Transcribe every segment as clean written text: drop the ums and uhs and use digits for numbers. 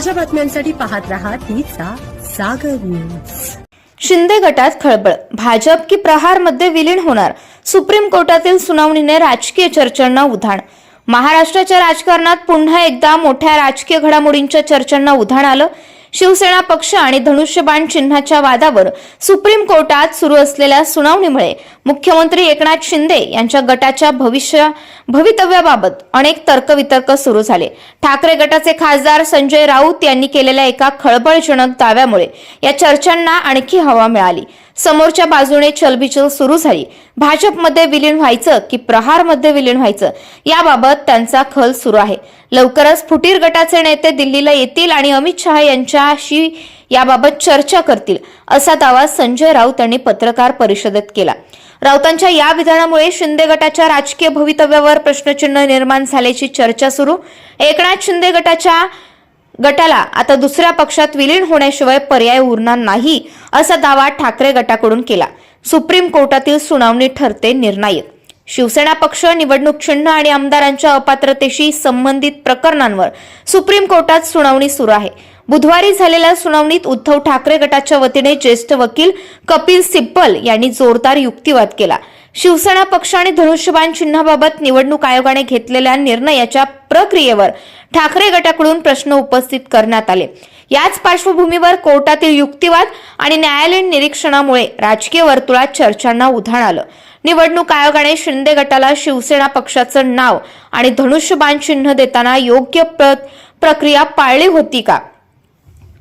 ताज्या बातम्यांसाठी पाहत रहा तीचा सागर न्यूज। शिंदे गटात खळबळ, भाजप की प्रहार मध्ये विलीन होणार, सुप्रीम कोर्टातील सुनावणीने राजकीय चर्चांना उधाण। महाराष्ट्राच्या राजकारणात पुन्हा एकदा मोठ्या राजकीय घडामोडींच्या चर्चांना उधाण आलं। शिवसेना पक्ष आणि धनुष्यबाण चिन्हाच्या वादावर सुप्रीम कोर्टात सुरू असलेल्या सुनावणीमुळे मुख्यमंत्री एकनाथ शिंदे यांच्या गटाच्या भवितव्याबाबत अनेक तर्कवितर्क सुरू झाले। ठाकरे गटाचे खासदार संजय राऊत यांनी केलेल्या एका खळबळजनक दाव्यामुळे या चर्चांना आणखी हवा मिळाली। समोरच्या बाजूने चलबिचल सुरू झाली। भाजपमध्ये विलीन व्हायचं की प्रहारमध्ये विलीन व्हायचं याबाबत त्यांचा खल सुरू आहे। लवकरच फुटीर गटाचे नेते दिल्लीला येतील आणि अमित शहा यांच्याशी याबाबत चर्चा करतील, असा दावा संजय राऊत यांनी पत्रकार परिषदेत केला। राऊतांच्या या विधानामुळे शिंदे गटाच्या राजकीय भवितव्यावर प्रश्नचिन्ह निर्माण झाल्याची चर्चा सुरू। एकनाथ शिंदे गटाला आता दुसऱ्या पक्षात विलीन होण्याशिवाय पर्याय उरणार नाही, असा दावा ठाकरे गटाकडून केला। सुप्रीम कोर्टातील सुनावणी ठरते निर्णायक। शिवसेना पक्ष निवडणूक चिन्ह आणि आमदारांच्या अपात्रतेशी संबंधित प्रकरणांवर सुप्रीम कोर्टात सुनावणी सुरू आहे। बुधवारी झालेल्या सुनावणीत उद्धव ठाकरे गटाच्या वतीने ज्येष्ठ वकील कपिल सिब्बल यांनी जोरदार युक्तिवाद केला। शिवसेना पक्ष आणि धनुष्यबाण चिन्हाबाबत निवडणूक आयोगाने घेतलेल्या निर्णयाच्या प्रक्रियेवर ठाकरे गटाकडून प्रश्न उपस्थित करण्यात आले। याच पार्श्वभूमीवर कोर्टातील युक्तिवाद आणि न्यायालयीन निरीक्षणामुळे राजकीय वर्तुळात चर्चांना उधाण आलं। निवडणूक आयोगाने शिंदे गटाला शिवसेना पक्षाचं नाव आणि धनुष्यबाण चिन्ह देताना योग्य प्रक्रिया पाळली होती का,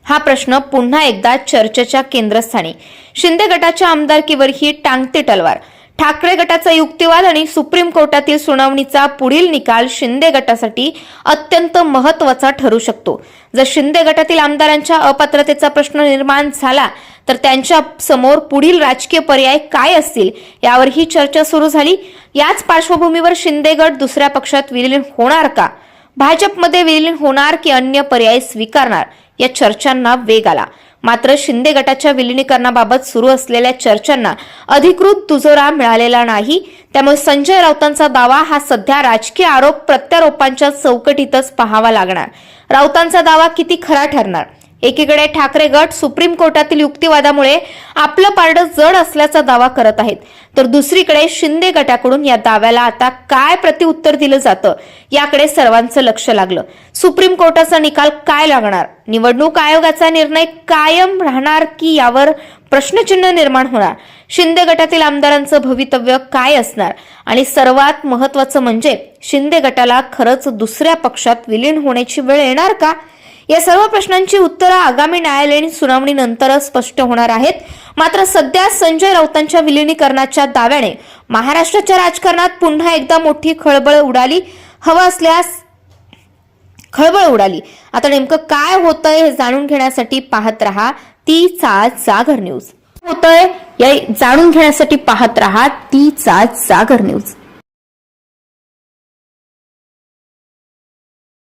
हा प्रश्न पुन्हा एकदा चर्चेच्या केंद्रस्थानी। शिंदे गटाच्या आमदारकीवर ही टांगती तलवार। ठाकरे गटाचा युक्तिवाद आणि सुप्रीम कोर्टातील सुनावणीचा पुढील निकाल शिंदे गटासाठी अत्यंत महत्त्वाचा ठरू शकतो। जर शिंदे गटातील आमदारांच्या अपात्रतेचा प्रश्न निर्माण झाला तर त्यांच्या समोर पुढील राजकीय पर्याय काय असतील यावर ही चर्चा सुरू झाली। याच पार्श्वभूमीवर शिंदे गट दुसऱ्या पक्षात विलीन होणार का, भाजपमध्ये विलीन होणार की अन्य पर्याय स्वीकारणार, या चर्चांना वेग आला। मात्र शिंदे गटाच्या विलीनीकरणाबाबत सुरू असलेल्या चर्चांना अधिकृत दुजोरा मिळालेला नाही। त्यामुळे संजय राऊतांचा दावा हा सध्या राजकीय आरोप प्रत्यारोपांच्या चौकटीतच पाहावा लागणार। राऊतांचा दावा किती खरा ठरणार? एकीकडे ठाकरे गट सुप्रीम कोर्टातील युक्तिवादामुळे आपलं पारडं जड असल्याचा दावा करत आहेत, तर दुसरीकडे शिंदे गटाकडून या दाव्याला आता काय प्रत्युत्तर दिलं जातं याकडे सर्वांचं लक्ष लागलं। सुप्रीम कोर्टाचा निकाल काय लागणार? निवडणूक आयोगाचा निर्णय कायम राहणार की यावर प्रश्नचिन्ह निर्माण होणार? शिंदे गटातील आमदारांचं भवितव्य काय असणार? आणि सर्वात महत्त्वाचं म्हणजे शिंदे गटाला खरंच दुसऱ्या पक्षात विलीन होण्याची वेळ येणार का? या सर्व प्रश्नांची उत्तरं आगामी न्यायालयीन सुनावणीनंतरच स्पष्ट होणार आहेत। मात्र सध्या संजय राऊतांच्या विलीनीकरणाच्या दाव्याने महाराष्ट्राच्या राजकारणात पुन्हा एकदा मोठी खळबळ उडाली। आता नेमकं काय होतंय हे जाणून घेण्यासाठी पाहत रहा तीचा जागर न्यूज। जाणून घेण्यासाठी पाहत रहा तीचा जागर न्यूज।